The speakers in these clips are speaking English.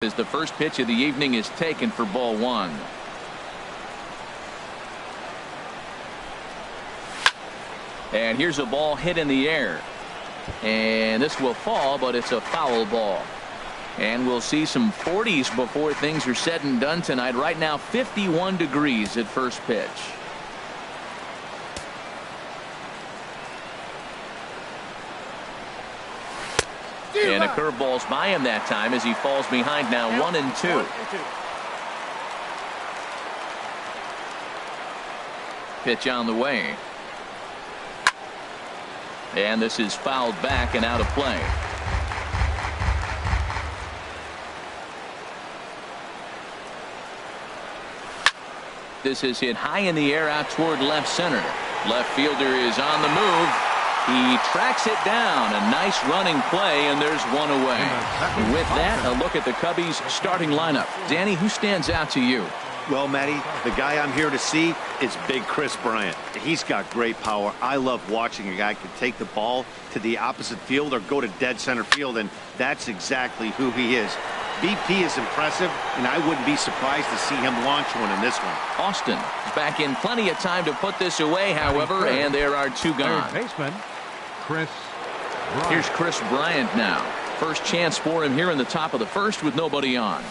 As the first pitch of the evening is taken for ball one. And here's a ball hit in the air. And this will fall, but it's a foul ball. And we'll see some 40s before things are said and done tonight. Right now 51 degrees at first pitch. And a curveball's by him that time as he falls behind now 1-2. Pitch on the way. And this is fouled back and out of play. This is hit high in the air out toward left center. Left fielder is on the move. He tracks it down. A nice running play, and there's one away. With that, a look at the Cubbies starting lineup. Danny, who stands out to you? Well, Matty, the guy I'm here to see is Big Chris Bryant. He's got great power. I love watching a guy can take the ball to the opposite field or go to dead center field, and that's exactly who he is. BP is impressive, and I wouldn't be surprised to see him launch one in this one. Austin back in plenty of time to put this away, however, and there are two gone. Baseman, Chris Bryant. Here's Chris Bryant now. First chance for him here in the top of the first with nobody on.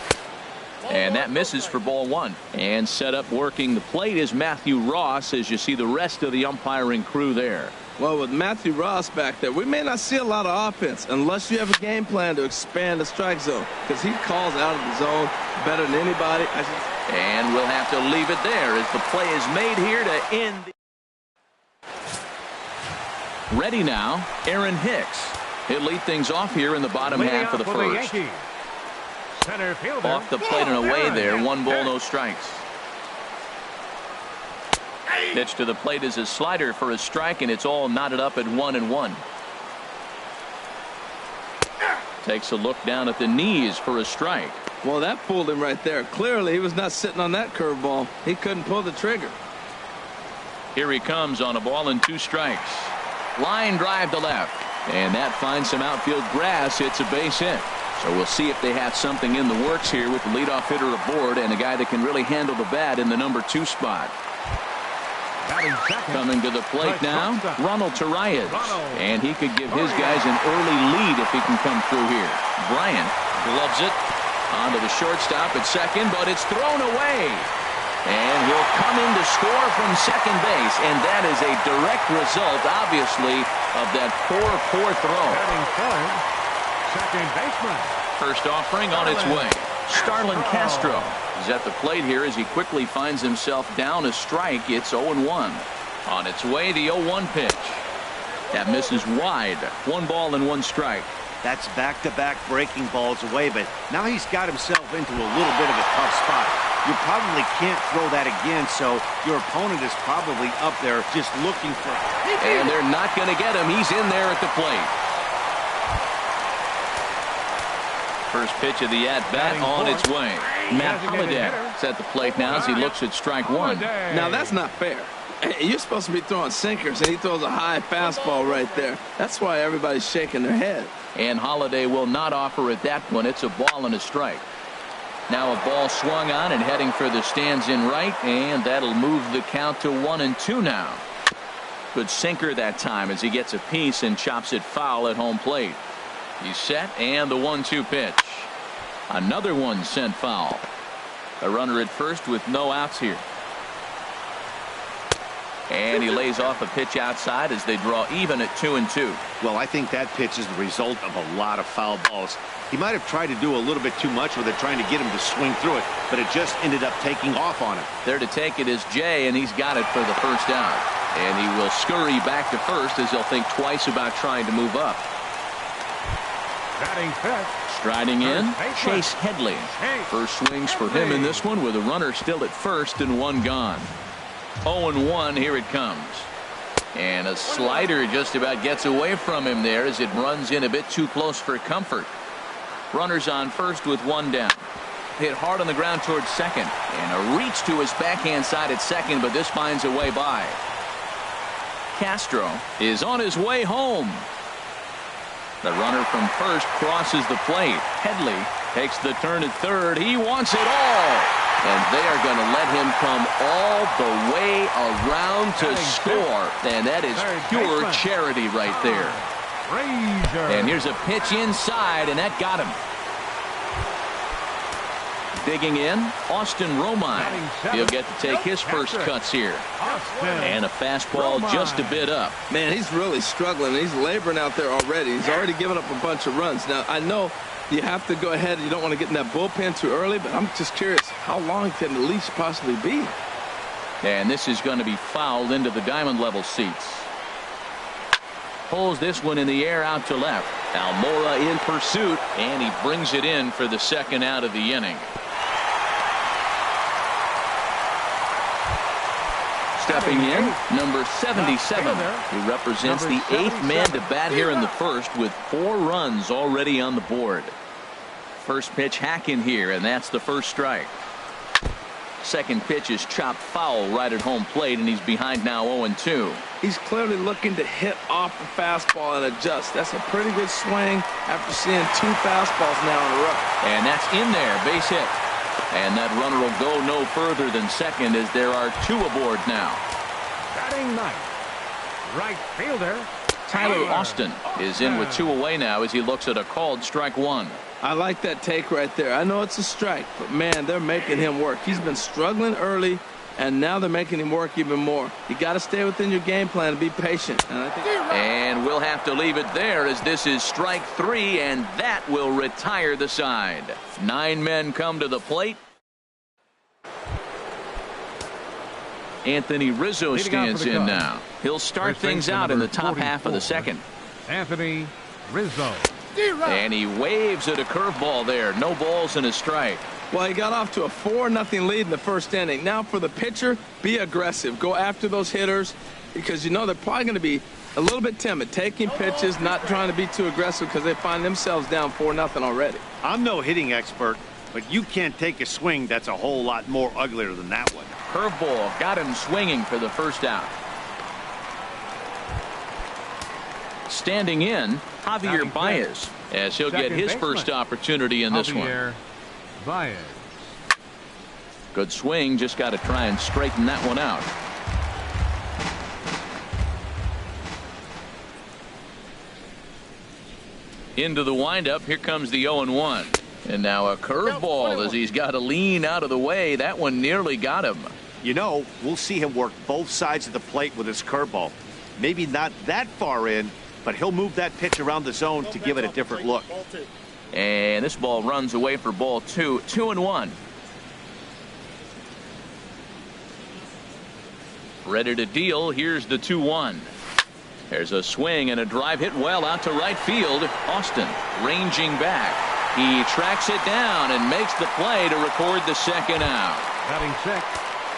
And that misses for ball one. And set up working the plate is Matthew Ross as you see the rest of the umpiring crew there. Well, with Matthew Ross back there, we may not see a lot of offense unless you have a game plan to expand the strike zone, because he calls out of the zone better than anybody. And we'll have to leave it there as the play is made here to end. Ready now, Aaron Hicks. He'll lead things off here in the bottom half of the first. Center fielder. Off the plate and away there. 1 ball, no strikes. Pitch to the plate is a slider for a strike, and it's all knotted up at 1-1. Takes a look down at the knees for a strike. Well, that fooled him right there. Clearly, he was not sitting on that curveball. He couldn't pull the trigger. Here he comes on a ball and 2 strikes. Line drive to left, and that finds some outfield grass. It's a base hit. So we'll see if they have something in the works here with the leadoff hitter aboard and a guy that can really handle the bat in the number 2 spot. Coming to the plate now, Ronald Torreyes. And he could give his guys an early lead if he can come through here. Bryant gloves it onto the shortstop at second, but it's thrown away. And he'll come in to score from second base. And that is a direct result, obviously, of that poor throw. Second baseman. First offering on its way. Starlin Castro is at the plate here as he quickly finds himself down a strike. It's 0-1. On its way, the 0-1 pitch. That misses wide. 1 ball and 1 strike. That's back-to-back breaking balls away, but now he's got himself into a little bit of a tough spot. You probably can't throw that again, so your opponent is probably up there just looking for. And they're not going to get him. He's in there at the plate. First pitch of the at-bat on its way. Matt Holliday is at the plate now as he looks at strike 1. Now, that's not fair. You're supposed to be throwing sinkers, and he throws a high fastball right there. That's why everybody's shaking their head. And Holliday will not offer at that one. It's a ball and a strike. Now a ball swung on and heading for the stands in right, and that'll move the count to 1-2 now. Good sinker that time as he gets a piece and chops it foul at home plate. He's set, and the 1-2 pitch. Another one sent foul. A runner at first with no outs here. And he lays off a pitch outside as they draw even at 2-2. Well, I think that pitch is the result of a lot of foul balls. He might have tried to do a little bit too much with it, trying to get him to swing through it, but it just ended up taking off on him. There to take it is Jay, and he's got it for the first out. And he will scurry back to first as he'll think twice about trying to move up. Batting fifth. Striding in, Chase Headley. First swings for him in this one with a runner still at first and 1 gone. 0-1, here it comes. And a slider just about gets away from him there as it runs in a bit too close for comfort. Runners on first with 1 down. Hit hard on the ground towards second. And a reach to his backhand side at second, but this finds a way by. Castro is on his way home. The runner from first crosses the plate. Headley takes the turn at third. He wants it all. And they are going to let him come all the way around to score. And that is pure charity right there. And here's a pitch inside, and that got him. Digging in, Austin Romine. He'll get to take his first cuts here. And a fastball just a bit up. Man, he's really struggling. He's laboring out there already. He's already given up a bunch of runs. Now, I know you have to go ahead. You don't want to get in that bullpen too early, but I'm just curious, how long can the leash possibly be? And this is going to be fouled into the diamond level seats. Pulls this one in the air out to left. Almora in pursuit, and he brings it in for the second out of the inning. Stepping in, number 77. He represents the 8th man to bat here in the first with 4 runs already on the board. First pitch hack in here, and that's the first strike. Second pitch is chopped foul right at home plate, and he's behind now 0-2. He's clearly looking to hit off the fastball and adjust. That's a pretty good swing after seeing 2 fastballs now in a row. And that's in there, base hit. And that runner will go no further than second as there are 2 aboard now. Batting ninth, right fielder Tyler Austin is in with 2 away now as he looks at a called strike 1. I like that take right there. I know it's a strike, but man, they're making him work. He's been struggling early, and now they're making him work even more. You got to stay within your game plan and be patient. And we'll have to leave it there as this is strike 3, and that will retire the side. 9 men come to the plate. Anthony Rizzo stands in now. He'll start things out in the top half of the second. Anthony Rizzo. And he waves at a curveball there. No balls and a strike. Well, he got off to a 4-0 lead in the first inning. Now for the pitcher, be aggressive. Go after those hitters because you know they're probably going to be a little bit timid. Taking pitches, not trying to be too aggressive because they find themselves down 4-0 already. I'm no hitting expert, but you can't take a swing that's a whole lot more uglier than that one. Curveball got him swinging for the first out. Standing in, Javier Baez, as he'll get his first opportunity in this one. Baez. Good swing, just got to try and straighten that one out. Into the windup, here comes the 0-1. And now a curveball as he's got to lean out of the way. That one nearly got him. You know, we'll see him work both sides of the plate with his curveball. Maybe not that far in, but he'll move that pitch around the zone to give it a different look. And this ball runs away for ball 2. 2-1. Ready to deal. Here's the 2-1. There's a swing and a drive hit well out to right field. Austin ranging back. He tracks it down and makes the play to record the second out. Batting check.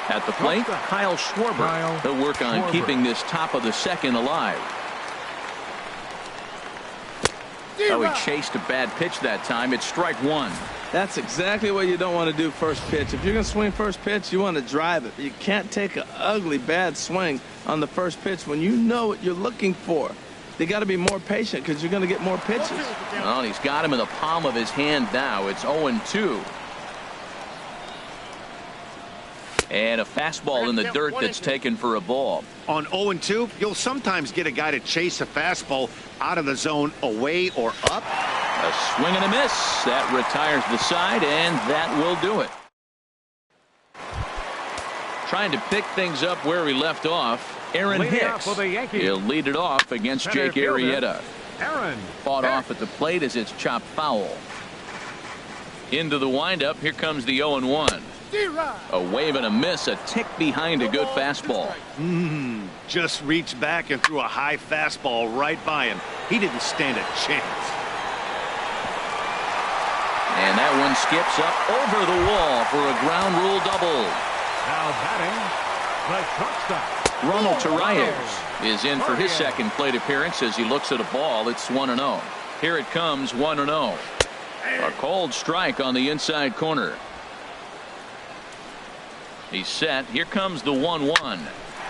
At the plate, Kyle Schwarber. He'll work on keeping this top of the second alive. Oh, he chased a bad pitch that time. It's strike 1. That's exactly what you don't want to do first pitch. If you're going to swing first pitch, you want to drive it. You can't take an ugly, bad swing on the first pitch when you know what you're looking for. They got to be more patient because you're going to get more pitches. Well, he's got him in the palm of his hand now. It's 0-2. And a fastball in the dirt that's taken for a ball. On 0-2, you'll sometimes get a guy to chase a fastball out of the zone away or up. A swing and a miss. That retires the side, and that will do it. Trying to pick things up where we left off. Aaron Hicks. He'll lead it off against Jake Arrieta. Fought off at the plate as it's chopped foul. Into the windup. Here comes the 0-1. A wave and a miss, a tick behind a good fastball. Just reached back and threw a high fastball right by him. He didn't stand a chance. And that one skips up over the wall for a ground rule double. Now batting, the shortstop. Ronald Torreyes is in for his second plate appearance as he looks at a ball. It's 1-0. Here it comes, 1-0. A cold strike on the inside corner. He's set. Here comes the 1-1.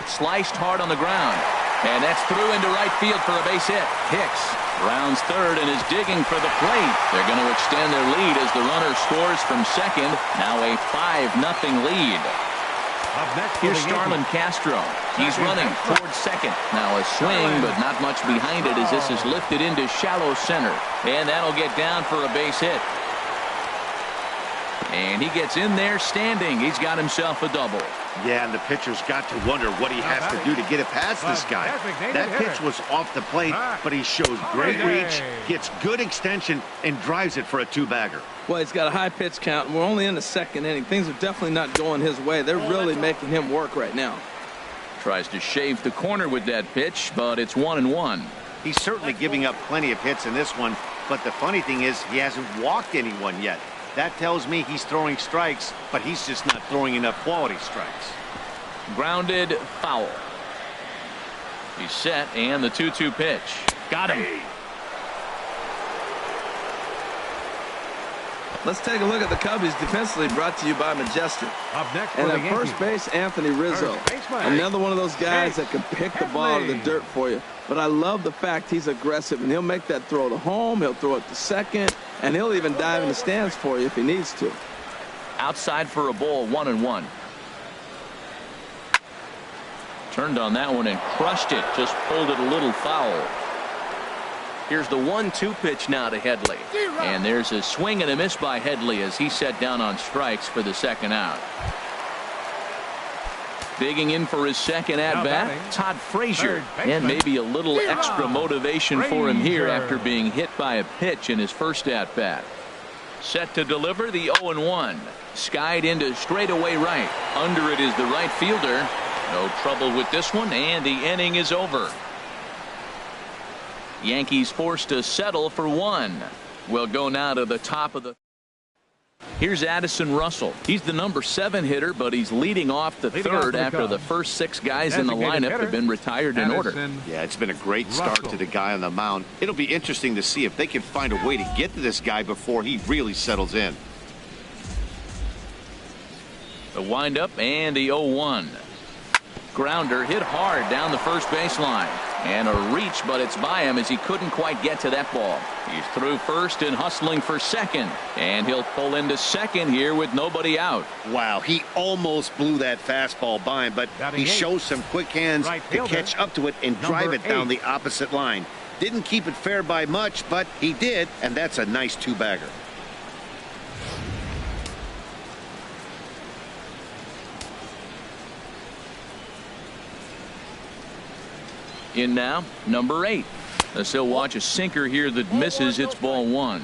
Sliced hard on the ground. And that's through into right field for a base hit. Hicks rounds third and is digging for the plate. They're going to extend their lead as the runner scores from second. Now a 5-0 lead. Up next for Here's the Starlin Yankees. Castro. He's running towards second. Now a swing, but not much behind it as this is lifted into shallow center. And that'll get down for a base hit. And he gets in there standing. He's got himself a double. Yeah, and the pitcher's got to wonder what he has to do to get it past this guy. That pitch was off the plate, but he shows great reach, gets good extension, and drives it for a two-bagger. Well, he's got a high pitch count, and we're only in the second inning. Things are definitely not going his way. They're really making him work right now. Tries to shave the corner with that pitch, but it's 1-1. He's certainly giving up plenty of hits in this one, but the funny thing is he hasn't walked anyone yet. That tells me he's throwing strikes, but he's just not throwing enough quality strikes. Grounded foul. He's set, and the 2-2 pitch. Got him. Let's take a look at the Cubbies defensively, brought to you by Majestic. Up next for And the at first Yankees. base, Anthony Rizzo. First baseman. Another one of those guys that can pick the ball out of the dirt for you. But I love the fact he's aggressive, and he'll make that throw to home. He'll throw it to second, and he'll even dive in the stands for you if he needs to. Outside for a ball, 1-1. Turned on that one and crushed it. Just pulled it a little foul. Here's the 1-2 pitch now to Headley. And there's a swing and a miss by Headley as he set down on strikes for the second out. Digging in for his second at-bat, Todd Frazier. And maybe a little extra motivation for him here after being hit by a pitch in his first at-bat. Set to deliver the 0-1. Skied into straightaway right. Under it is the right fielder. No trouble with this one, and the inning is over. Yankees forced to settle for one. We'll go now to the top of the. Here's Addison Russell. He's the number 7 hitter, but he's leading off the third after the first 6 guys in the lineup have been retired in order. Yeah, it's been a great start to the guy on the mound. It'll be interesting to see if they can find a way to get to this guy before he really settles in. The windup and the 0-1. Grounder hit hard down the first baseline. And a reach, but it's by him as he couldn't quite get to that ball. He's through first and hustling for second. And he'll pull into second here with nobody out. Wow, he almost blew that fastball by him, but he shows some quick hands to catch up to it and drive it down the opposite line. Didn't keep it fair by much, but he did, and that's a nice two-bagger. In now, number 8. As he'll watch a sinker here that misses. It's ball 1.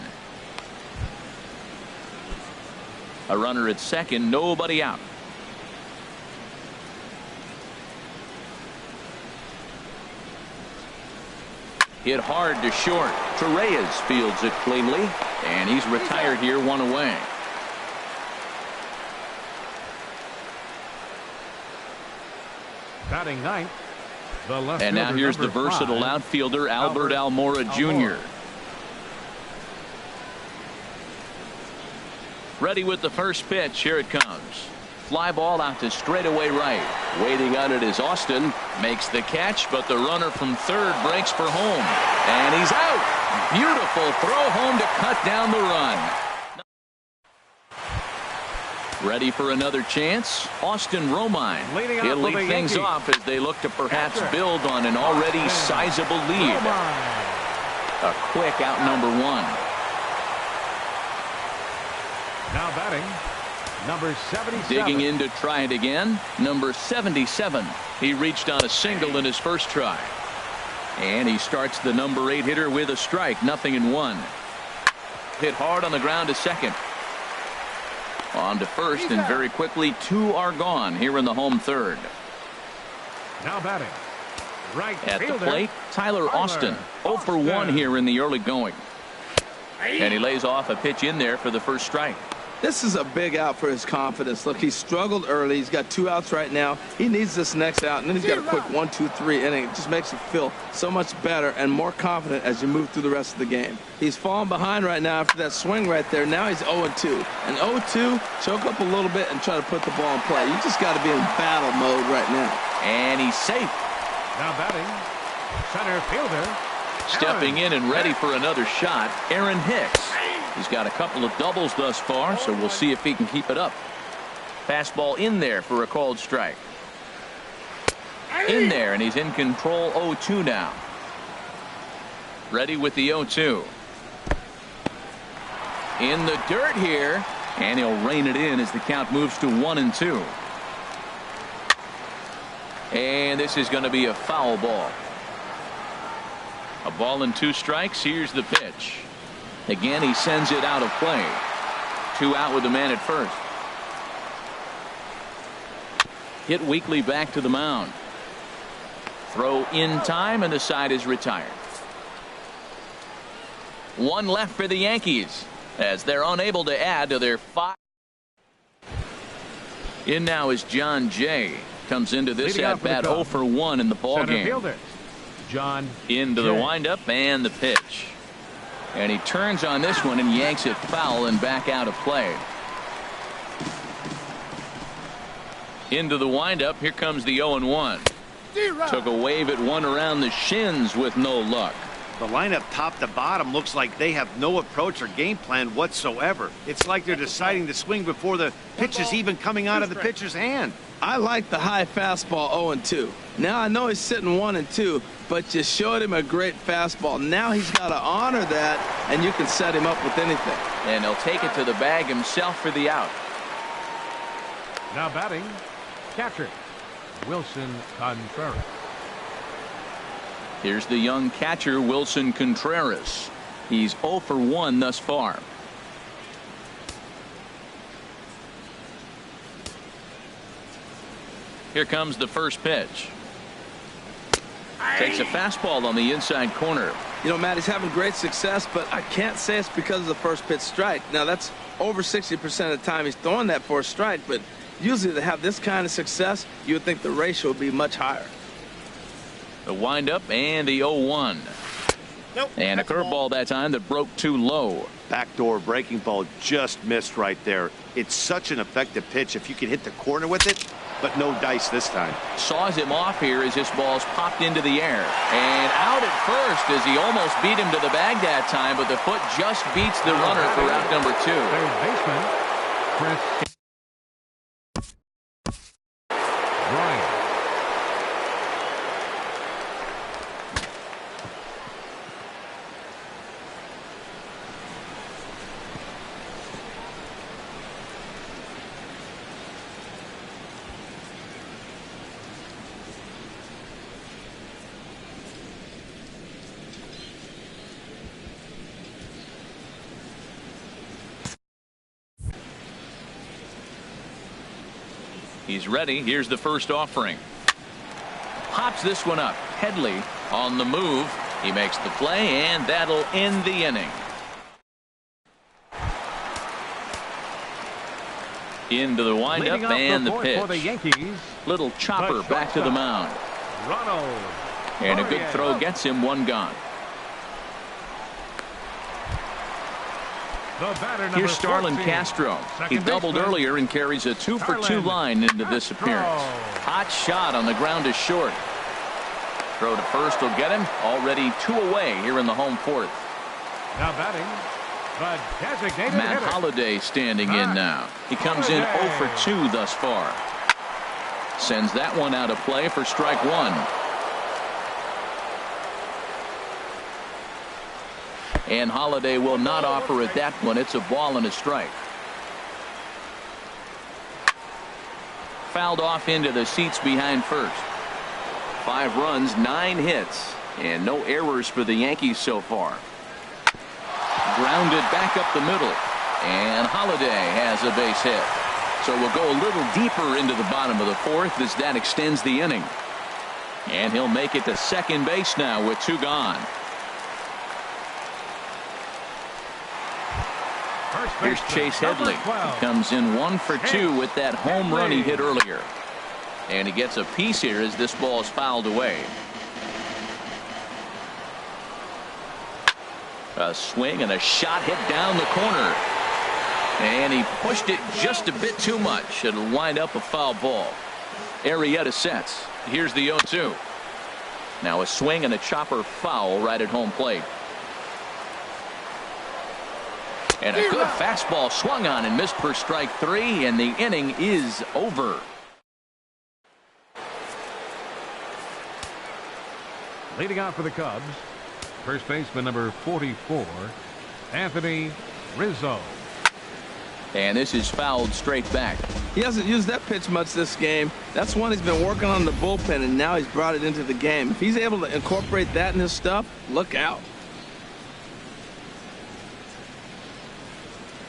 A runner at second, nobody out. Hit hard to short. Torreyes fields it cleanly, and he's retired here, 1 away. Batting ninth. And now here's the versatile outfielder Albert Almora Jr. Ready with the first pitch. Here it comes. Fly ball out to straightaway right. Waiting on it is Austin. Makes the catch, but the runner from third breaks for home. And he's out. Beautiful throw home to cut down the run. Ready for another chance? Austin Romine. He'll lead things off as they look to perhaps build on an already sizable lead. A quick out, number 1. Now batting, number 77. Digging in to try it again. Number 77. He reached on a single in his first try. And he starts the number 8 hitter with a strike. 0-1. Hit hard on the ground to second. On to first, and very quickly 2 are gone here in the home third. Now batting, right at fielder, the plate, Tyler Austin. 0 for 1 here in the early going. And he lays off a pitch in there for the first strike. This is a big out for his confidence. Look, he struggled early. He's got 2 outs right now. He needs this next out, and then he's got a quick 1-2-3 inning. It just makes you feel so much better and more confident as you move through the rest of the game. He's falling behind right now after that swing right there. Now he's 0-2. And 0-2, choke up a little bit and try to put the ball in play. You just got to be in battle mode right now. And he's safe. Now batting, center fielder. Stepping in and ready for another shot, Aaron Hicks. He's got a couple of doubles thus far, so we'll see if he can keep it up. Fastball in there for a called strike. In there, and he's in control. 0-2 now. Ready with the 0-2. In the dirt here, and he'll rein it in as the count moves to 1-2. And this is going to be a foul ball. A ball and 2 strikes. Here's the pitch. Again, he sends it out of play. 2 out with the man at first. Hit weakly back to the mound. Throw in time, and the side is retired. 1 left for the Yankees as they're unable to add to their 5. In now is John Jay. Comes into this at bat 0 for 1 in the ball game. Fielder, John into Jay. the windup and the pitch. And he turns on this one and yanks it foul and back out of play. Into the windup. Here comes the 0-1. Took a wave at one around the shins with no luck. The lineup top to bottom looks like they have no approach or game plan whatsoever. It's like they're deciding to swing before the pitch is even coming out of the pitcher's hand. I like the high fastball 0-2. Now I know he's sitting 1-2, but you showed him a great fastball. Now he's got to honor that, and you can set him up with anything. And he'll take it to the bag himself for the out. Now batting, catcher, Wilson Contreras. Here's the young catcher, Wilson Contreras. He's 0 for 1 thus far. Here comes the first pitch. Takes a fastball on the inside corner. You know, Matt, he's having great success, but I can't say it's because of the first pitch strike. Now, that's over 60% of the time he's throwing that for a strike, but usually to have this kind of success, you would think the ratio would be much higher. The windup and the 0-1. Nope, and a curveball that time that broke too low. Backdoor breaking ball just missed right there. It's such an effective pitch if you can hit the corner with it, but no dice this time. Saws him off here as this ball's popped into the air. And out at first as he almost beat him to the bag that time, but the foot just beats the runner for out number 2. Third baseman, Chris Bryant. He's ready. Here's the first offering. Pops this one up. Headley on the move. He makes the play, and that'll end the inning. Into the windup and the pitch. For the Yankees, little chopper back to the mound. Ronald. And a good throw gets him 1 gone. Here's Starlin Castro. He doubled earlier and carries a 2 for 2 line into this appearance. Hot shot on the ground to short. Throw to first will get him. Already 2 away here in the home 4th. Now batting, the designated Matt hitter. Holliday standing in now. He comes in 0 for 2 thus far. Sends that one out of play for strike 1. And Holliday will not offer at that one. It's a ball and a strike. Fouled off into the seats behind first. 5 runs, 9 hits, and no errors for the Yankees so far. Grounded back up the middle, and Holliday has a base hit. So we'll go a little deeper into the bottom of the 4th as that extends the inning. And he'll make it to second base now with 2 gone. Here's Chase Headley. He comes in 1 for 2 with that home run he hit earlier. And he gets a piece here as this ball is fouled away. A swing and a shot hit down the corner. And he pushed it just a bit too much. It'll wind up a foul ball. Arrieta sets. Here's the 0-2. Now a swing and a chopper foul right at home plate. And a good fastball swung on and missed for strike 3, and the inning is over. Leading out for the Cubs, first baseman number 44, Anthony Rizzo. And this is fouled straight back. He hasn't used that pitch much this game. That's one he's been working on in the bullpen, and now he's brought it into the game. If he's able to incorporate that in his stuff, look out.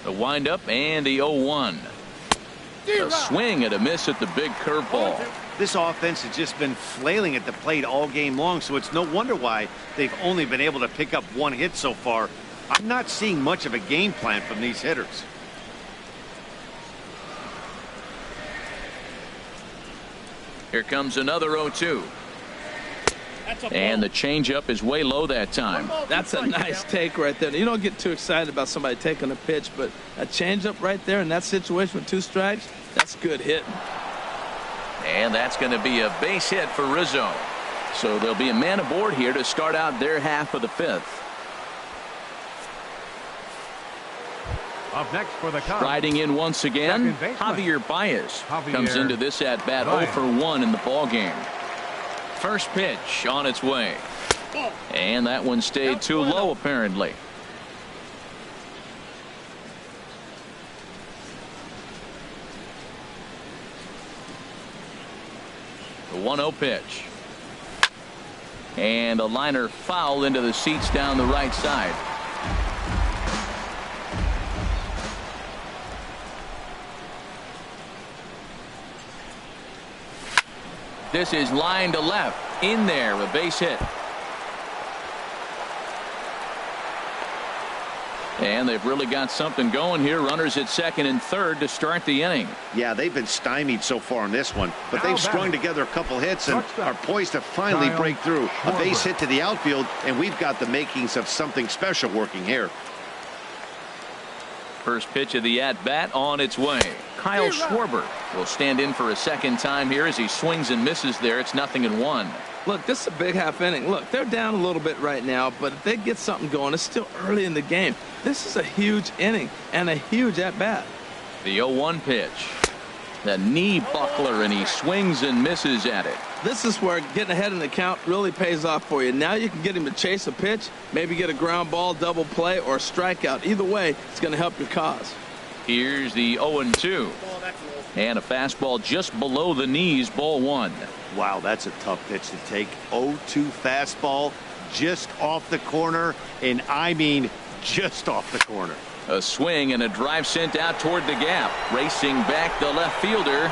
The windup and the 0-1. A swing and a miss at the big curveball. This offense has just been flailing at the plate all game long, so it's no wonder why they've only been able to pick up 1 hit so far. I'm not seeing much of a game plan from these hitters. Here comes another 0-2. And the changeup is way low that time. That's a nice take right there. You don't get too excited about somebody taking a pitch, but a changeup right there in that situation with 2 strikes, that's good hitting. And that's going to be a base hit for Rizzo. So there'll be a man aboard here to start out their half of the 5th. Up next for the Cubs, Riding in once again, Javier Baez comes into this at bat 0 for 1 in the ball game. First pitch on its way, and that one stayed too low apparently. The 1-0 pitch, and a liner foul into the seats down the right side. This is line to left, in there, a base hit. And they've really got something going here. Runners at second and third to start the inning. Yeah, they've been stymied so far in this one, but they've strung together a couple hits and are poised to finally break through. A base hit to the outfield, and we've got the makings of something special working here. First pitch of the at-bat on its way. Kyle Schwarber will stand in for a second time here as he swings and misses there. It's 0-1. Look, this is a big half inning. Look, they're down a little bit right now, but if they get something going, it's still early in the game. This is a huge inning and a huge at-bat. The 0-1 pitch. The knee buckler, and he swings and misses at it. This is where getting ahead in the count really pays off for you. Now you can get him to chase a pitch, maybe get a ground ball, double play, or a strikeout. Either way, it's going to help your cause. Here's the 0-2. And a fastball just below the knees, ball 1. Wow, that's a tough pitch to take. 0-2 fastball just off the corner, and I mean just off the corner. A swing and a drive sent out toward the gap. Racing back the left fielder.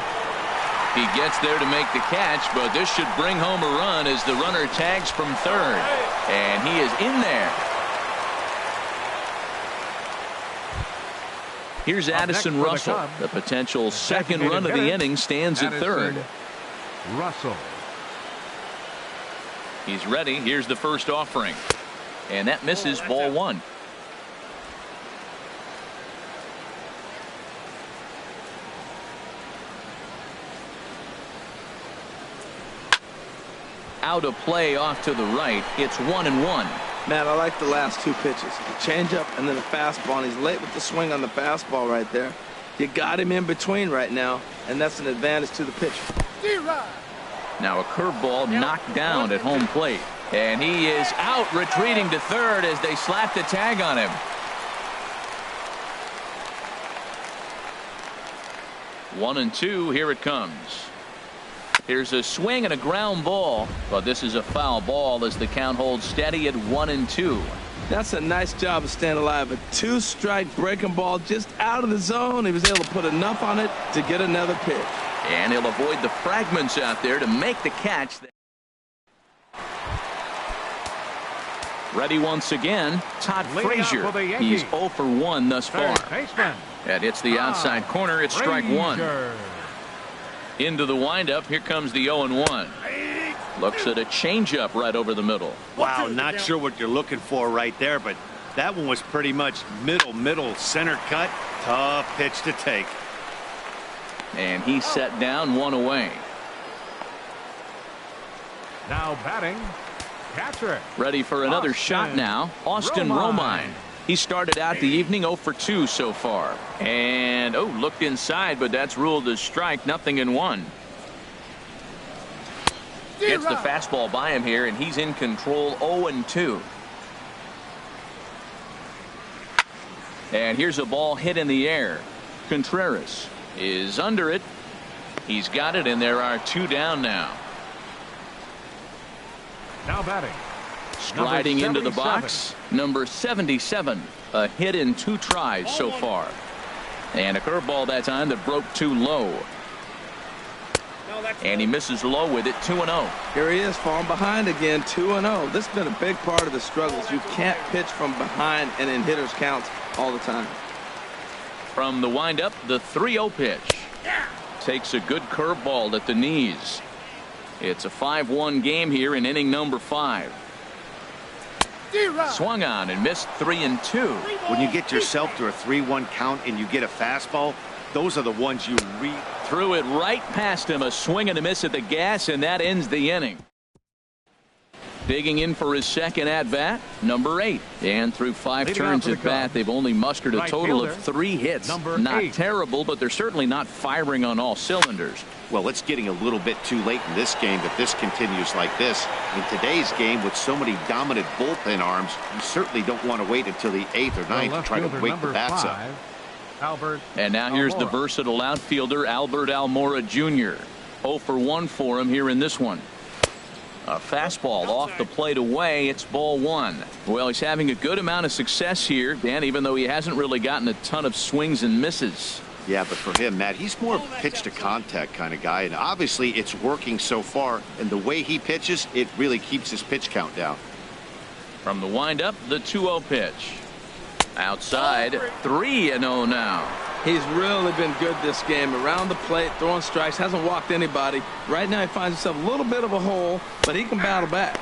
He gets there to make the catch, but this should bring home a run as the runner tags from third. And he is in there. Here's Addison Russell. The potential second run of the inning stands at third. Russell. He's ready. Here's the first offering. And that misses, ball 1. Out of play off to the right. It's 1-1. Man, I like the last 2 pitches. The changeup and then the fastball. And he's late with the swing on the fastball right there. You got him in between right now, and that's an advantage to the pitcher. Now a curveball knocked down at home plate. And he is out, retreating to third as they slap the tag on him. 1-2, here it comes. Here's a swing and a ground ball, but this is a foul ball as the count holds steady at 1-2. That's a nice job of staying alive. A 2-strike breaking ball just out of the zone. He was able to put enough on it to get another pitch. And he'll avoid the fragments out there to make the catch. Ready once again, Todd Frazier. He's 0 for 1 thus far. That hits the outside corner. It's strike 1. Into the windup. Here comes the 0-1. Looks at a changeup right over the middle. Wow, not sure what you're looking for right there, but that one was pretty much middle, center cut. Tough pitch to take. And he's set down, 1 away. Now batting, Catcher. Ready for another shot now. Austin Romine. He started out the evening 0 for 2 so far. And, looked inside, but that's ruled as strike, 0-1. Gets the fastball by him here, and he's in control 0-2. And here's a ball hit in the air. Contreras is under it. He's got it, and there are 2 down now. Now batting. Striding into the box, number 77. A hit in 2 tries so far. And a curveball that time that broke too low. And he misses low with it, 2-0. Here he is, falling behind again, 2-0. This has been a big part of the struggles. You can't pitch from behind and in hitters' counts all the time. From the windup, the 3-0 pitch. Takes a good curveball at the knees. It's a 5-1 game here in inning number 5. Swung on and missed 3-2. When you get yourself to a 3-1 count and you get a fastball, those are the ones you threw it right past him. A swing and a miss at the gas, and that ends the inning. Digging in for his second at bat, number 8. And through 5 turns at bat, they've only mustered a total of 3 hits. Not terrible, but they're certainly not firing on all cylinders. Well, it's getting a little bit too late in this game if this continues like this. In today's game, with so many dominant bullpen arms, you certainly don't want to wait until the 8th or 9th to try to wake the bats up. Albert and now here's the versatile outfielder, Albert Almora Jr. 0 for 1 for him here in this one. A fastball off the plate away. It's ball 1. Well, he's having a good amount of success here, Dan, even though he hasn't really gotten a ton of swings and misses. Yeah, but for him, Matt, he's more of a pitch to contact kind of guy, and obviously it's working so far, and the way he pitches, it really keeps his pitch count down. From the windup, the 2-0 pitch. Outside, 3-0 now. He's really been good this game. Around the plate, throwing strikes, hasn't walked anybody. Right now he finds himself a little bit of a hole, but he can battle back.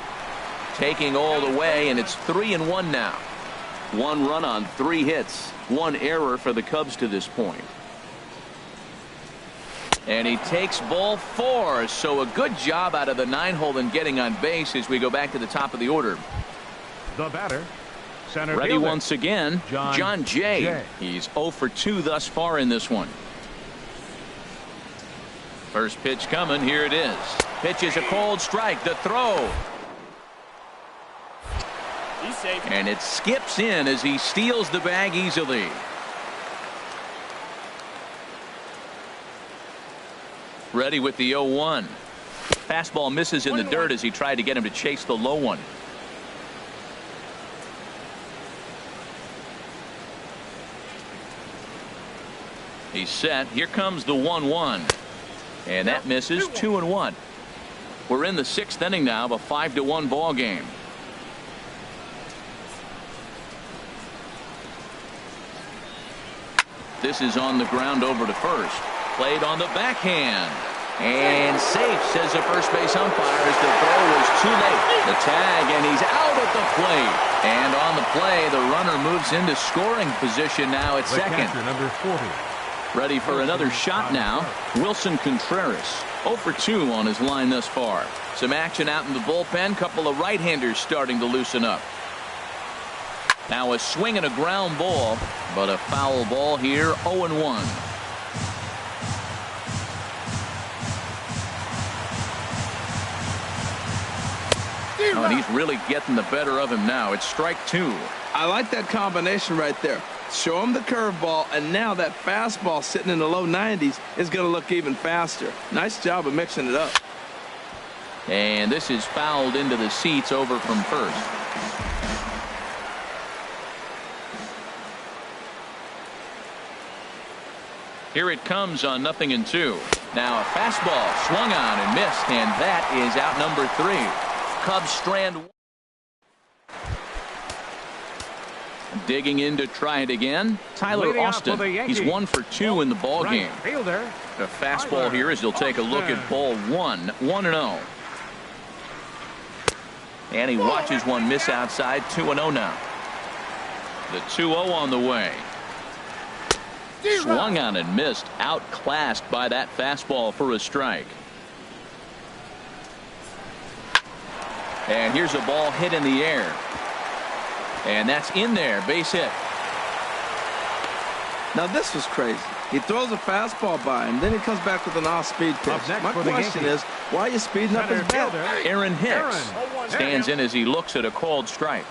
Taking all the way, and it's 3-1 now. 1 run on 3 hits. 1 error for the Cubs to this point. And he takes ball 4. So a good job out of the 9-hole in getting on base as we go back to the top of the order. The batter. Center Ready fielder. once again, John Jay. He's 0 for 2 thus far in this one. First pitch coming. Here it is. Pitch is a cold strike. The throw. He's safe. And it skips in as he steals the bag easily. Ready with the 0-1. Fastball misses in the dirt as he tried to get him to chase the low one. He's set. Here comes the 1-1. And that misses. 2-1. We're in the 6th inning now of a 5-1 ball game. This is on the ground over to first. Played on the backhand. And safe, says the first base umpire, as the throw was too late. The tag, and he's out at the plate. And on the play, the runner moves into scoring position now at second. Catcher, number 40. Ready for another shot now. Wilson Contreras, 0 for 2 on his line thus far. Some action out in the bullpen. Couple of right-handers starting to loosen up. Now a swing and a ground ball, but a foul ball here, 0-1. Oh, and he's really getting the better of him now. It's strike 2. I like that combination right there. Show him the curveball, and now that fastball sitting in the low 90s is going to look even faster. Nice job of mixing it up. And this is fouled into the seats over from first. Here it comes on 0-2. Now a fastball swung on and missed, and that is out number 3. Cubs strand. Digging in to try it again. Tyler Austin. He's 1 for 2 in the ball game. The fastball here as he'll take a look at ball 1. 1-0. And he watches one miss outside. 2-0 now. The 2-0 on the way. Swung on and missed. Outclassed by that fastball for a strike. And here's a ball hit in the air. And that's in there. Base hit. Now this was crazy. He throws a fastball by him, then he comes back with an off-speed pitch. My question is, why are you speeding up his bat? Aaron Hicks stands in as he looks at a called strike.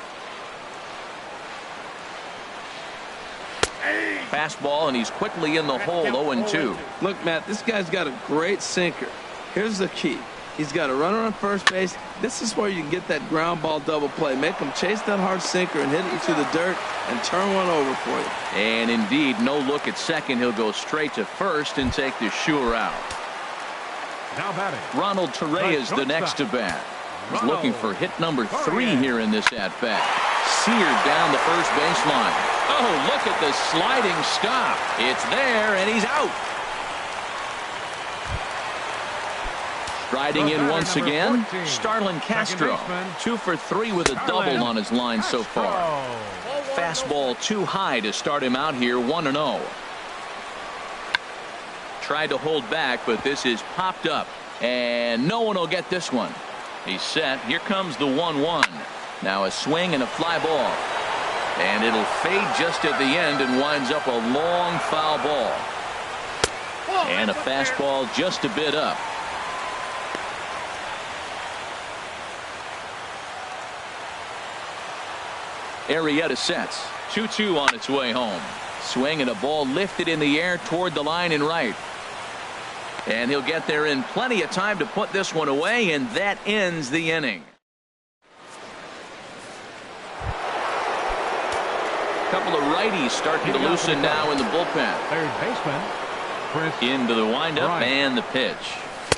Fastball, and he's quickly in the hole, 0-2. Look, Matt, this guy's got a great sinker. Here's the key. He's got a runner on first base. This is where you can get that ground ball double play. Make him chase that hard sinker and hit it to the dirt and turn one over for you. And indeed, no look at second. He'll go straight to first and take the sure out. Now batting, Ronald Torre is the next to bat. He's looking for hit number 3 here in this at-bat. Seared down the first baseline. Oh, look at the sliding stop. It's there, and he's out. Striding in once again, Starlin Castro. 2 for 3 with a double on his line so far. Fastball too high to start him out here, 1-0. Tried to hold back, but this is popped up, and no one will get this one. He's set. Here comes the 1-1. Now a swing and a fly ball. And it'll fade just at the end and winds up a long foul ball. And a fastball just a bit up. Arrieta sets. 2-2 on its way home. Swing and a ball lifted in the air toward the line and right. And he'll get there in plenty of time to put this one away, and that ends the inning. Couple of righties starting to loosen now in the bullpen. Third baseman, Chris into the windup Bryant. and the pitch.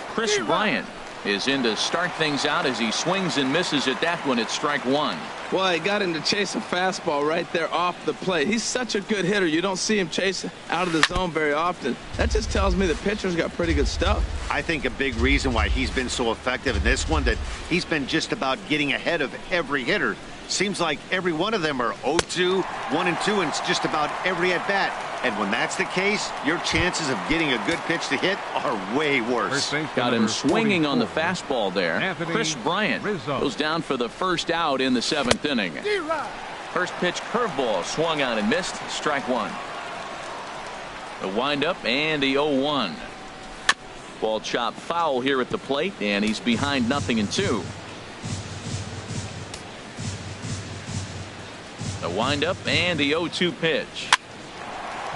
Chris Bryant is in to start things out as he swings and misses at that one at strike 1. Well, he got him to chase a fastball right there off the plate. He's such a good hitter. You don't see him chase out of the zone very often. That just tells me the pitcher's got pretty good stuff. I think a big reason why he's been so effective in this one, that he's been just about getting ahead of every hitter. Seems like every one of them are 0-2, 1-2, and it's just about every at-bat. And when that's the case, your chances of getting a good pitch to hit are way worse. Got him swinging on the fastball there. Anthony Chris Bryant Rizzo goes down for the first out in the 7th inning. First pitch curveball swung on and missed. Strike 1. The windup and the 0-1. Ball chopped foul here at the plate, and he's behind 0-2. The windup and the 0-2 pitch.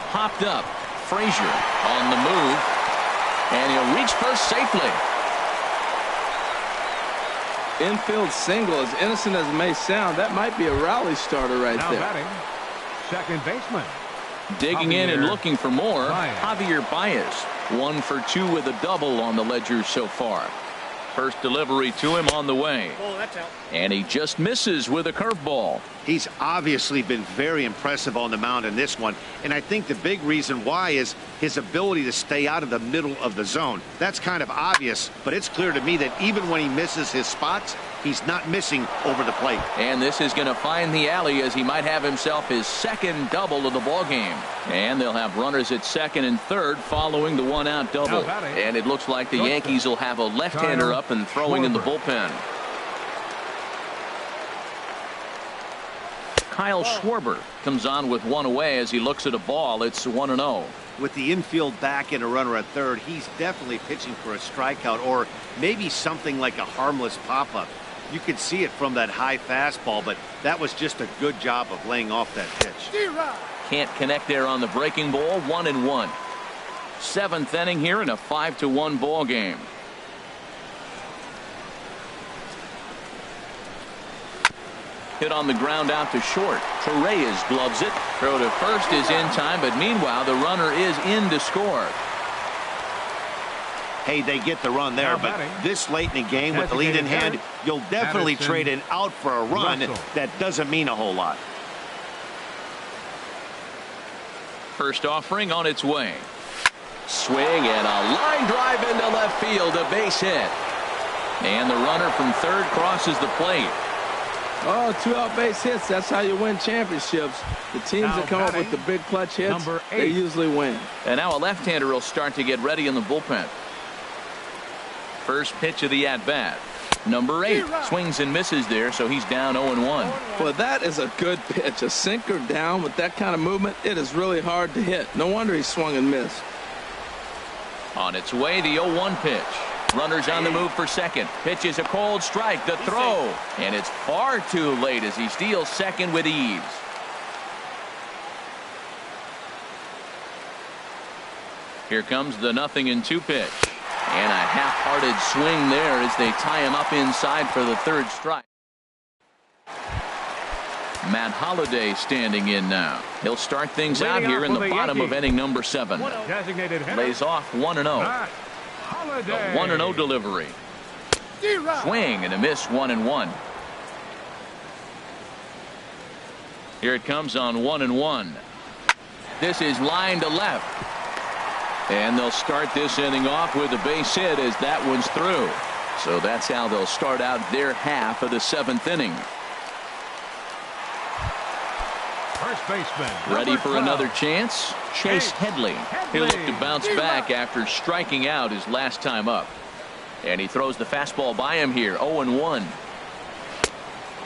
Popped up. Frazier on the move, and he'll reach first safely. Infield single, as innocent as it may sound, that might be a rally starter right now there. Batting, second baseman. Digging in and looking for more. Baez. Javier Baez, 1 for 2 with a double on the ledger so far. First delivery to him on the way. And he just misses with a curveball. He's obviously been very impressive on the mound in this one, and I think the big reason why is his ability to stay out of the middle of the zone. That's kind of obvious, but it's clear to me that even when he misses his spots, he's not missing over the plate. And this is going to find the alley as he might have himself his second double of the ballgame. And they'll have runners at second and third following the 1-out double. And it looks like the Yankees will have a left-hander up and throwing in the bullpen. Kyle Schwarber comes on with 1 away as he looks at a ball. It's 1-0. With the infield back and a runner at third, he's definitely pitching for a strikeout or maybe something like a harmless pop-up. You could see it from that high fastball, but that was just a good job of laying off that pitch. Can't connect there on the breaking ball. 1-1. 7th inning here in a 5-1 ball game. Hit on the ground out to short. Torres gloves it. Throw to first is in time, but meanwhile the runner is in to score. Hey, they get the run there, but this late in the game with the lead in hand, you'll definitely trade it out for a run. That doesn't mean a whole lot. First offering on its way. Swing and a line drive into left field, a base hit. And the runner from third crosses the plate. Oh, 2-out base hits. That's how you win championships. The teams that come up with the big clutch hits, they usually win. And now a left-hander will start to get ready in the bullpen. First pitch of the at-bat. Number 8 swings and misses there, so he's down 0-1. Well, that is a good pitch. A sinker down with that kind of movement, it is really hard to hit. No wonder he swung and missed. On its way, the 0-1 pitch. Runners on the move for second. Pitch is a cold strike. The throw. And it's far too late as he steals second with ease. Here comes the 0-2 pitch. And a half-hearted swing there as they tie him up inside for the third strike. Matt Holliday standing in now. He'll start things out here in the bottom of inning number 7. Lays off 1-0. The 1-0 delivery. Swing and a miss, 1-1. Here it comes on 1-1. This is line to left. And they'll start this inning off with a base hit as that one's through. So that's how they'll start out their half of the 7th inning. First baseman. Ready for another chance? Chase Headley. He'll look to bounce back after striking out his last time up. And he throws the fastball by him here. 0-1.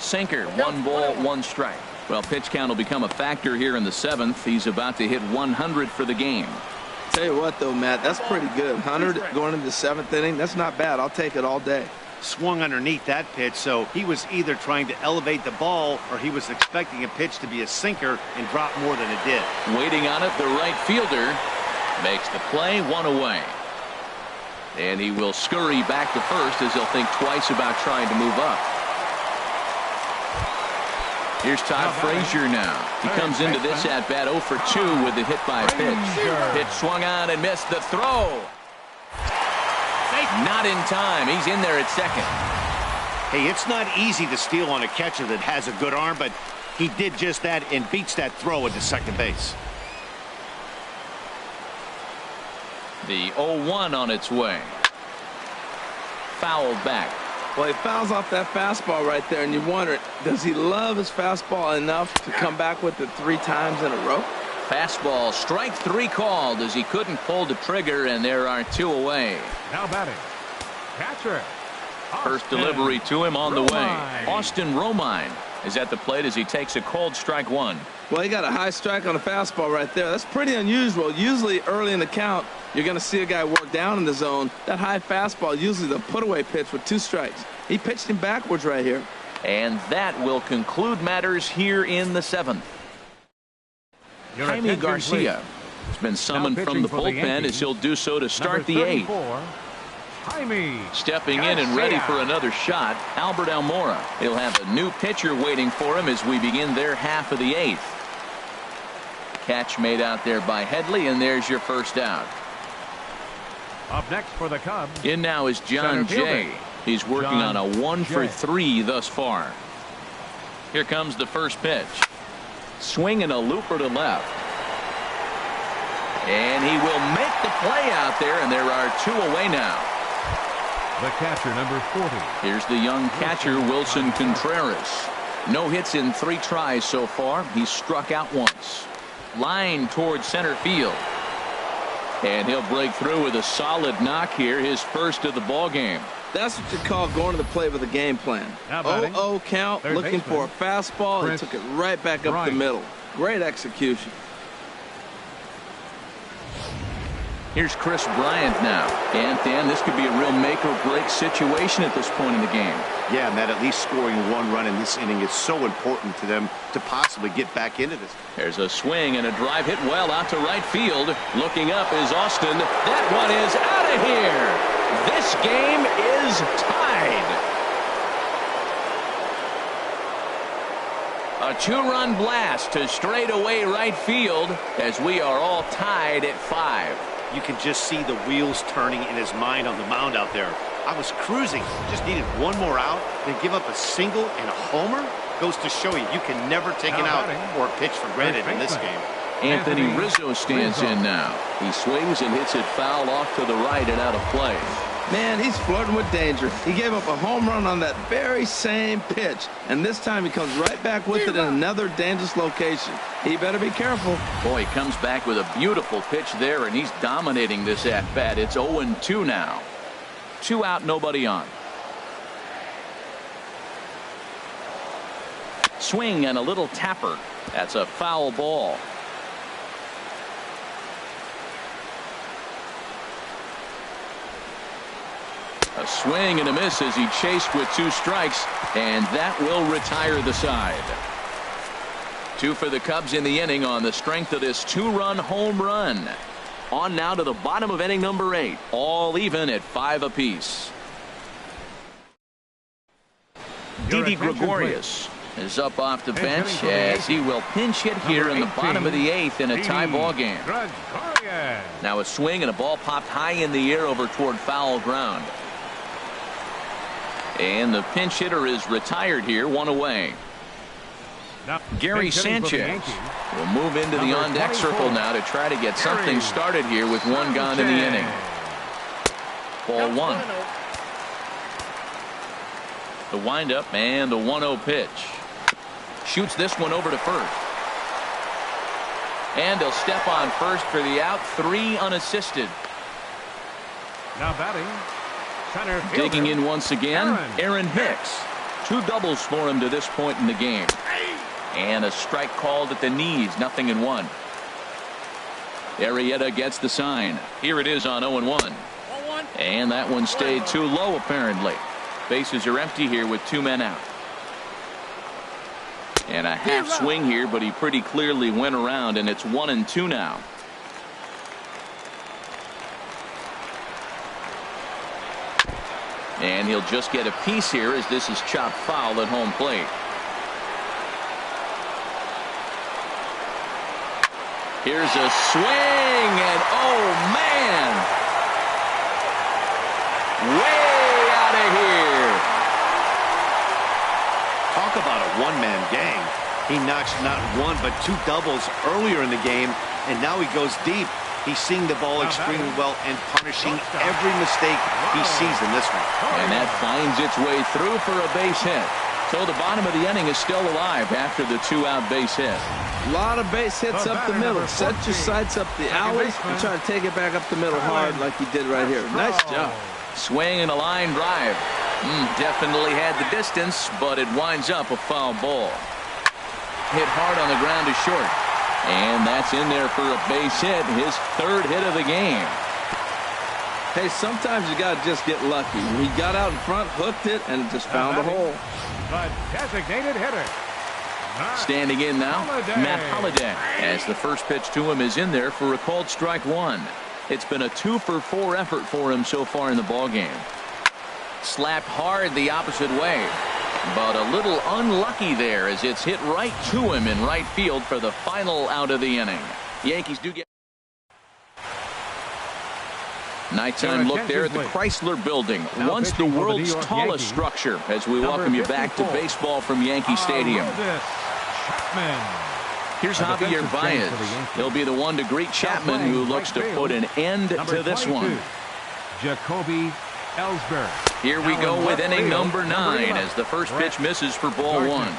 Sinker. 1 ball, 1 strike. Well, pitch count will become a factor here in the 7th. He's about to hit 100 for the game. Tell you what, though, Matt, that's pretty good. 100 going into the 7th inning. That's not bad. I'll take it all day. Swung underneath that pitch, so he was either trying to elevate the ball or he was expecting a pitch to be a sinker and drop more than it did. Waiting on it, the right fielder makes the play, 1 away. And he will scurry back to first as he'll think twice about trying to move up. Here's Todd Frazier now. He comes into this at bat 0 for 2 with the hit by pitch. Pitch swung on and missed. The throw. Not in time. He's in there at second. Hey, it's not easy to steal on a catcher that has a good arm, but he did just that and beats that throw into second base. The 0-1 on its way. Fouled back. Well, he fouls off that fastball right there, and you wonder, does he love his fastball enough to come back with it 3 times in a row? Fastball, strike 3 called as he couldn't pull the trigger, and there are 2 away. Now batting. Catcher. First delivery to him on the way. Austin Romine is at the plate as he takes a cold strike 1. Well, he got a high strike on a fastball right there. That's pretty unusual. Usually early in the count, you're going to see a guy work down in the zone. That high fastball, usually the put-away pitch with 2 strikes. He pitched him backwards right here. And that will conclude matters here in the 7th. Jaime Garcia has been summoned from the bullpen as he'll do so to start the 8th. Stepping in and ready for another shot, Albert Almora. He'll have a new pitcher waiting for him as we begin their half of the 8th. Catch made out there by Headley, and there's your first out. Up next for the Cubs. In now is John Jay. He's working on a 1 for 3 thus far. Here comes the first pitch. Swing and a looper to left. And he will make the play out there, and there are 2 away now. The catcher, number 40. Here's the young catcher, Wilson Contreras. No hits in 3 tries so far. He's struck out once. Line towards center field. And he'll break through with a solid knock here, his first of the ball game. That's what you call going to the plate with a game plan. 0-0 count, looking for a fastball, and took it right back up the middle. Great execution. Here's Chris Bryant now. And Dan, this could be a real make or break situation at this point in the game. Yeah, Matt, at least scoring 1 run in this inning is so important to them to possibly get back into this. There's a swing and a drive hit well out to right field. Looking up is Austin. That one is out of here. This game is tied. A 2-run blast to straightaway right field as we are all tied at 5. You can just see the wheels turning in his mind on the mound out there. I was cruising, just needed 1 more out, then give up a single and a homer. Goes to show you can never take an out or a pitch for granted in this game. Anthony Rizzo stands in now. He swings and hits it foul off to the right and out of play. Man, he's flirting with danger. He gave up a home run on that very same pitch, and this time he comes right back with it in another dangerous location. He better be careful. Boy, he comes back with a beautiful pitch there, and he's dominating this at-bat. It's 0-2 now. 2 out, nobody on. swing and a little tapper. That's a foul ball. A swing and a miss as he chased with 2 strikes, and that will retire the side. 2 for the Cubs in the inning on the strength of this 2-run home run. On now to the bottom of inning number 8, all even at 5 apiece. Didi Gregorius is up off the bench as he will pinch hit here in the bottom of the 8th in a tie ball game. Now a swing and a ball popped high in the air over toward foul ground. And the pinch hitter is retired here, 1 away. Gary Sanchez will move into the on-deck circle now to try to get something started here with 1 gone in the inning. Ball 1. The windup and the 1-0 pitch. Shoots this one over to first. And he'll step on first for the out. 3 unassisted. Now batting. Digging in once again, Aaron Hicks. 2 doubles for him to this point in the game. And a strike called at the knees, 0-1. Arrieta gets the sign. Here it is on 0-1. And that one stayed too low apparently. Bases are empty here with 2 men out. And a half swing here, but he pretty clearly went around, and it's 1-2 now. And he'll just get a piece here as this is chopped foul at home plate. Here's a swing, and oh man, way out of here. Talk about a one-man gang. He notched not 1 but 2 doubles earlier in the game, and now he goes deep. He's seeing the ball extremely well and punishing every mistake he sees in this one. And that finds its way through for a base hit. So the bottom of the inning is still alive after the 2-out base hit. A lot of base hits up the middle. Set your sights up the alley and try to take it back up the middle hard like he did right here. Nice job. Swing and a line drive. Definitely had the distance, but it winds up a foul ball. Hit hard on the ground to short. And that's in there for a base hit, his 3rd hit of the game. Hey, sometimes you got to just get lucky. He got out in front, hooked it, and just found a hole. The designated hitter. Standing in now, Matt Holliday, as the first pitch to him is in there for a called strike 1. It's been a 2-for-4 effort for him so far in the ballgame. Slapped hard the opposite way. But a little unlucky there as it's hit right to him in right field for the final out of the inning. Yankees do get nighttime look there at the Chrysler Building, once the world's tallest structure, as we welcome you back to baseball from Yankee Stadium. Here's Javier Baez. He'll be the one to greet Chapman, who looks to put an end to this one. Jacoby Ellsbury. Here we go with inning number 9 as the first pitch misses for ball 1.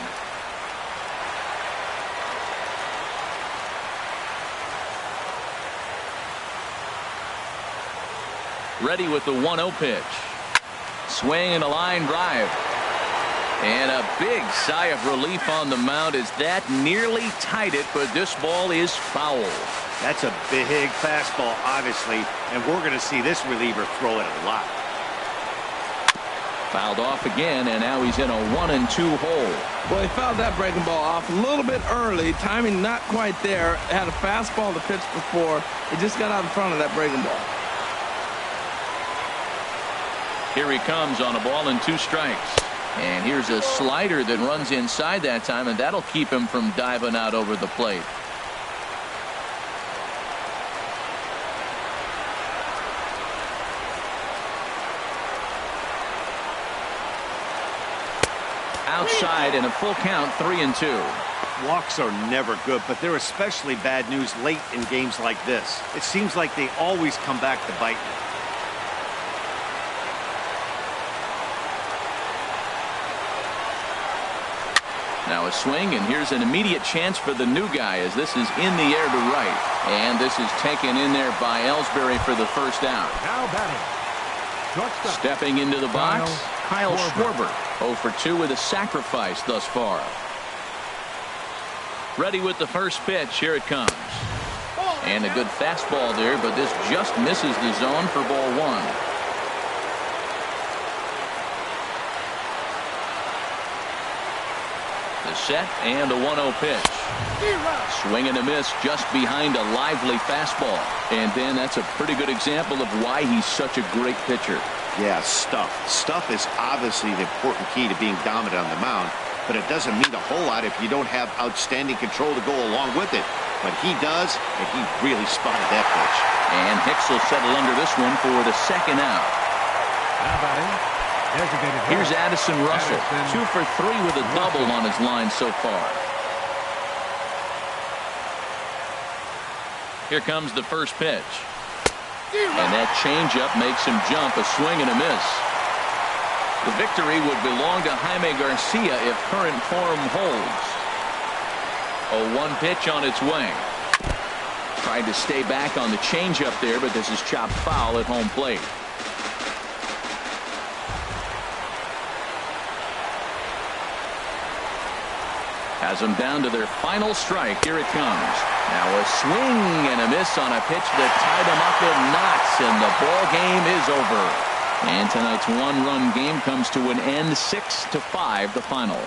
Ready with the 1-0 pitch. Swing and a line drive. And a big sigh of relief on the mound as that nearly tied it, but this ball is foul. That's a big fastball, obviously, and we're going to see this reliever throw it a lot. Fouled off again, and now he's in a 1-2 hole. Well, he fouled that breaking ball off a little bit early. Timing not quite there. Had a fastball to pitch before. He just got out in front of that breaking ball. Here he comes on a ball and 2 strikes. And here's a slider that runs inside that time, and that'll keep him from diving out over the plate. Outside and a full count, 3-2. Walks are never good, but they're especially bad news late in games like this. It seems like they always come back to bite you. Now a swing, and here's an immediate chance for the new guy as this is in the air to right. And this is taken in there by Ellsbury for the first out. Now batting. Stepping into the box, Kyle Schwarber. 0 for 2 with a sacrifice thus far. Ready with the first pitch. Here it comes. And a good fastball there, but this just misses the zone for ball one. The set and a 1-0 pitch. Swing and a miss just behind a lively fastball. And then that's a pretty good example of why he's such a great pitcher. Yeah, stuff. Stuff is obviously the important key to being dominant on the mound, but it doesn't mean a whole lot if you don't have outstanding control to go along with it. But he does, and he really spotted that pitch. And Hicks will settle under this one for the second out. Now batting, designated hitter. Here's Addison Russell, 2 for 3 with a double on his line so far. Here comes the first pitch. And that changeup makes him jump. A swing and a miss. The victory would belong to Jaime Garcia if current form holds. A 1 pitch on its way. Tried to stay back on the changeup there, but this is chopped foul at home plate. Has them down to their final strike. Here it comes. Now a swing and a miss on a pitch that tied them up in knots, and the ball game is over. And tonight's one-run game comes to an end, 6-5 the final.